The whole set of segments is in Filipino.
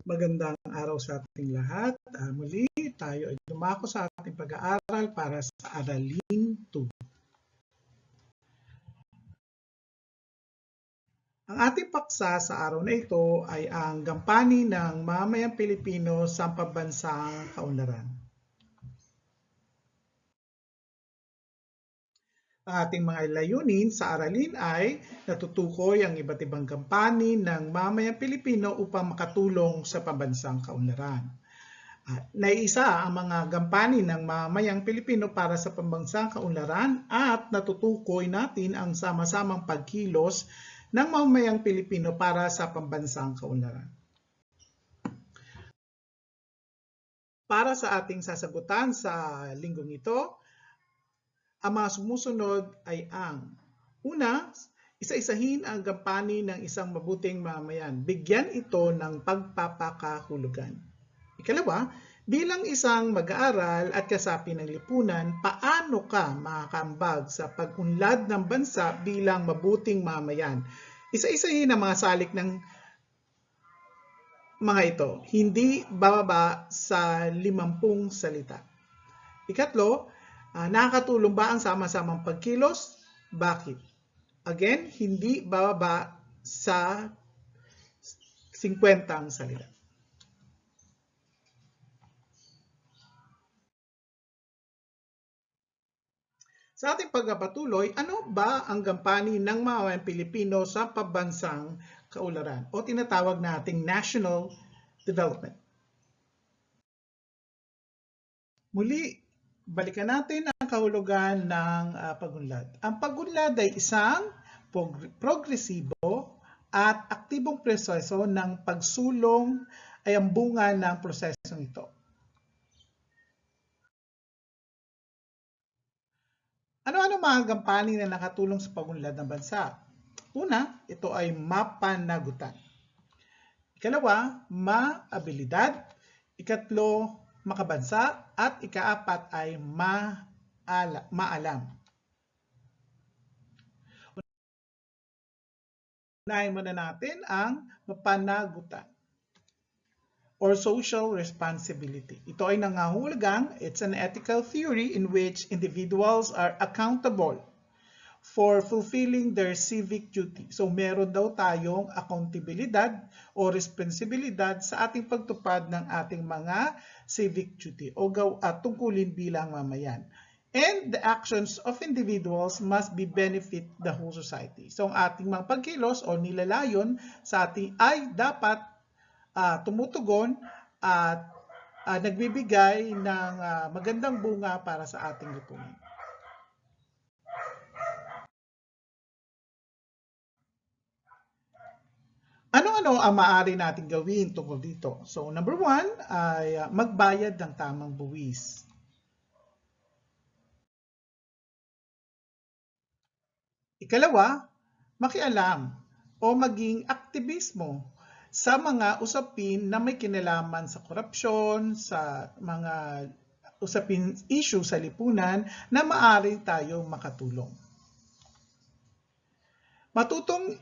Magandang araw sa ating lahat. Muli tayo ay dumako sa ating pag-aaral para sa Aralin 2. Ang ating paksa sa araw na ito ay ang gampanin ng mamamayang Pilipino sa pambansang kaunlaran. Ang ating mga layunin sa aralin ay natutukoy ang iba't ibang gampanin ng mamayang Pilipino upang makatulong sa pambansang kaunlaran. Naiisa ang mga gampanin ng mamayang Pilipino para sa pambansang kaunlaran at natutukoy natin ang sama-samang pagkilos ng mamayang Pilipino para sa pambansang kaunlaran. Para sa ating sasagutan sa linggong ito, ang mga sumusunod ay ang una, isa-isahin ang gampanin ng isang mabuting mamamayan. Bigyan ito ng pagpapakahulugan. Ikalawa, bilang isang mag-aaral at kasapi ng lipunan, paano ka makakaambag sa pag-unlad ng bansa bilang mabuting mamamayan? Isa-isahin ang mga salik ng mga ito, hindi bababa sa 50 salita. Ikatlo, nakakatulong ba ang sama-samang pagkilos? Bakit? Again, hindi bababa sa 50 salita. Sa ating pagpapatuloy, ano ba ang gampanin ng mga Pilipino sa pambansang kaunlaran o tinatawag nating national development? Muli, balikan natin ang kahulugan ng pag-unlad. Ang pag-unlad ay isang progresibo at aktibong proseso ng pagsulong ay ang bunga ng prosesong ito. Ano-ano mga gampanin na nakatulong sa pag-unlad ng bansa? Una, ito ay mapanagutan. Ikalawa, maabilidad. Ikatlo, makabansa. At ikaapat ay maalam. Unahin muna natin ang mapanagutan or social responsibility. Ito ay nangahulugang, it's an ethical theory in which individuals are accountable for fulfilling their civic duty. So meron daw tayong accountabilidad o responsibilidad sa ating pagtupad ng ating mga civic duty o tungkulin bilang mamayan. And the actions of individuals must be benefit the whole society. So ang ating mga pagkilos o nilalayon sa ating ay dapat tumutugon at nagbibigay ng magandang bunga para sa ating lipunan. Ano-ano ang maaari natin gawin tungkol dito? So, number 1 ay magbayad ng tamang buwis. Ikalawa, makialam o maging aktivismo sa mga usapin na may kinalaman sa korupsyon, sa mga usapin issue sa lipunan na maaari tayong makatulong. Matutong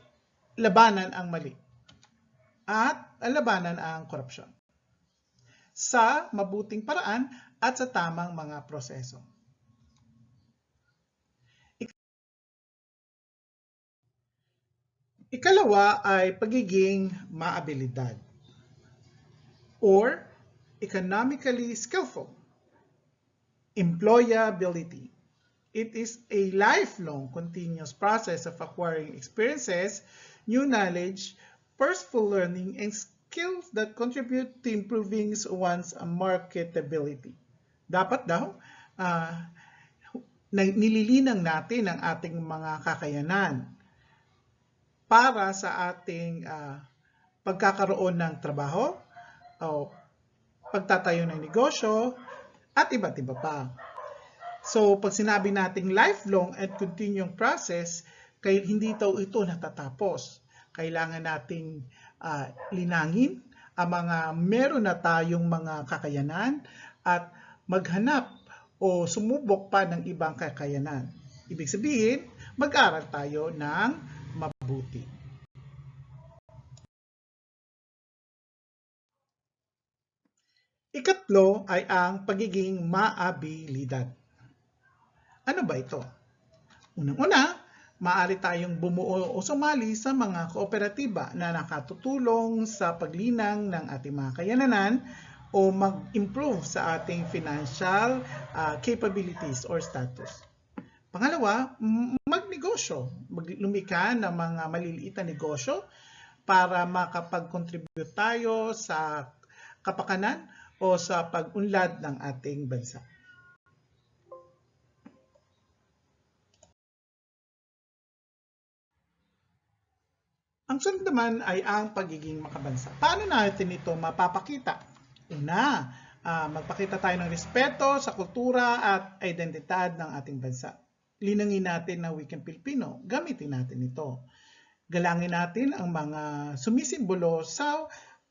labanan ang mali at labanan ang korupsyon sa mabuting paraan at sa tamang mga proseso. Ikalawa ay pagiging maabilidad or economically skillful. Employability. It is a lifelong continuous process of acquiring experiences, new knowledge, purposeful learning, and skills that contribute to improving one's marketability. Dapat daw, nililinang natin ang ating mga kakayanan para sa ating pagkakaroon ng trabaho, o pagtatayo ng negosyo, at iba't iba pa. So, pag sinabi nating lifelong and continuing process, hindi ito natatapos. Kailangan nating linangin ang mga meron na tayong mga kakayanan at maghanap o sumubok pa ng ibang kakayanan. Ibig sabihin, mag-aral tayo ng mabuti. Ikatlo ay ang pagiging maabilidad. Ano ba ito? Unang-una, maaari tayong bumuo o sumali sa mga kooperatiba na nakatutulong sa paglinang ng ating mga kayananan o mag-improve sa ating financial capabilities or status. Pangalawa, magnegosyo, lumikha ng mga maliliit na negosyo para makapag-contribute tayo sa kapakanan o sa pag-unlad ng ating bansa. Ang sunod naman ay ang pagiging makabansa. Paano natin ito mapapakita? Una, magpakita tayo ng respeto sa kultura at identidad ng ating bansa. Linangin natin na wikang Pilipino, gamitin natin ito. Galangin natin ang mga sumisimbolo sa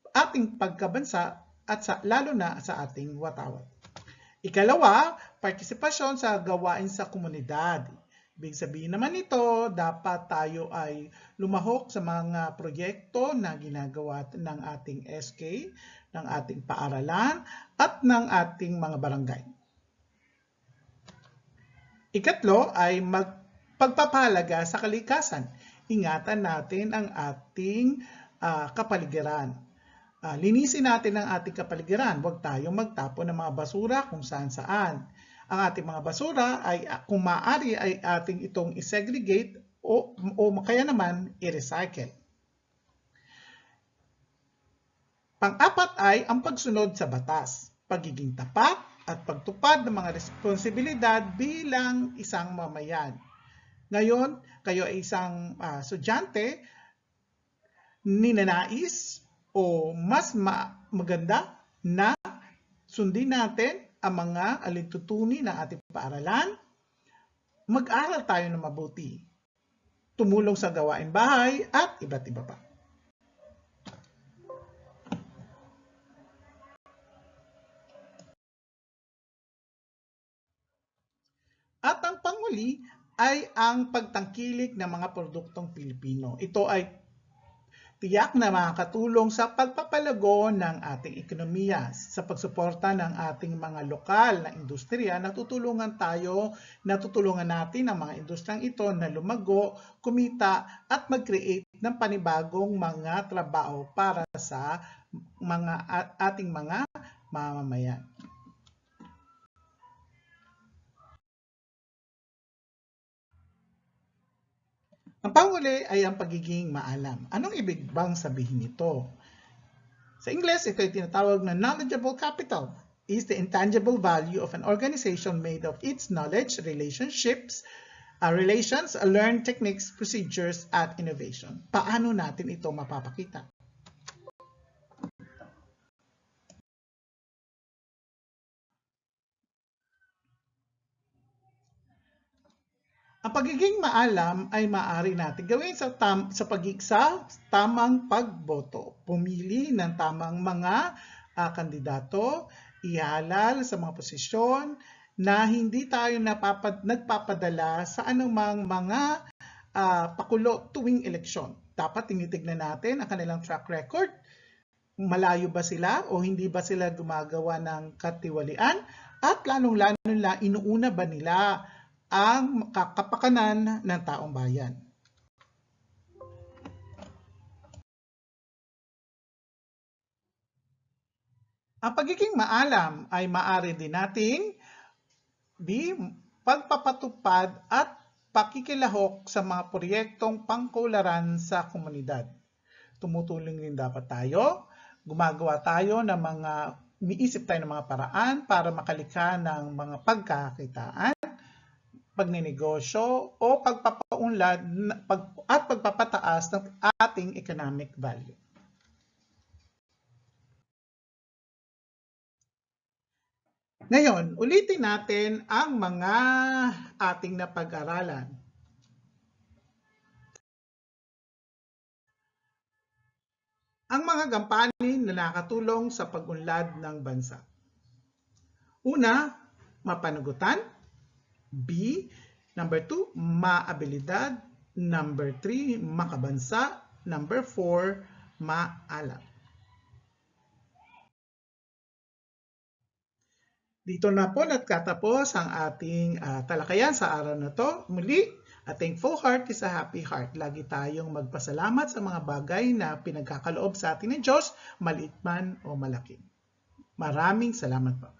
ating pagkabansa at lalo na sa ating watawat. Ikalawa, partisipasyon sa gawain sa komunidad. Ibig sabihin naman nito, dapat tayo ay lumahok sa mga proyekto na ginagawa ng ating SK, ng ating paaralan, at ng ating mga barangay. Ikatlo ay pagpapahalaga sa kalikasan. Ingatan natin ang ating kapaligiran. Linisin natin ang ating kapaligiran. Huwag tayong magtapon ng mga basura kung saan-saan. Ang ating mga basura ay kung maaari ay ating itong i-segregate o kaya naman i-recycle. Pang-apat ay ang pagsunod sa batas, pagiging tapat at pagtupad ng mga responsibilidad bilang isang mamayan. Ngayon, kayo ay isang estudyante, ninanais o mas maganda na sundin natin ang mga alintutunin ng ating paaralan, mag-aral tayo ng mabuti, tumulong sa gawain bahay at iba't iba pa. At ang panghuli ay ang pagtangkilik ng mga produktong Pilipino. Ito ay tiyak na makakatulong sa pagpapalago ng ating ekonomiya. Sa pagsuporta ng ating mga lokal na industriya, natutulungan natin ang mga industriyang ito na lumago, kumita at mag-create ng panibagong mga trabaho para sa ating mga mamamayan. Ang panghuli ay ang pagiging maalam. Anong ibig bang sabihin nito? Sa Ingles, ito ay tinatawag na knowledgeable capital. Is the intangible value of an organization made of its knowledge, relations, learned techniques, procedures, at innovation. Paano natin ito mapapakita? Ang pagiging maalam ay maaari natin gawin sa tamang pagboto. Pumili ng tamang mga kandidato, ihalal sa mga posisyon na hindi tayo nagpapadala sa anumang mga pakulo tuwing eleksyon. Dapat tinitignan natin ang kanilang track record. Malayo ba sila o hindi ba sila gumagawa ng katiwalian? At lalong-lalo na inuuna ba nila ang kapakanan ng taong bayan. Ang pagiging maalam ay maaari din nating pagpapatupad at pakikilahok sa mga proyektong pangkaunlaran sa komunidad. Tumutulong din dapat tayo, gumagawa tayo ng umiisip tayo ng mga paraan para makalikha ng mga pagkakakitaan, pagnenegosyo o pagpapaunlad at pagpapataas ng ating economic value. Ngayon, ulitin natin ang mga ating napag-aralan. Ang mga gampanin na nakatulong sa pag-unlad ng bansa. Una, mapanagutan. B, number 2, maabilidad. Number 3, makabansa. Number 4, maalam. Dito na po nagtatapos ang ating talakayan sa araw na to. Muli, a thankful heart is a happy heart. Lagi tayong magpasalamat sa mga bagay na pinagkakaloob sa atin ng Diyos, maliit man o malaki. Maraming salamat po.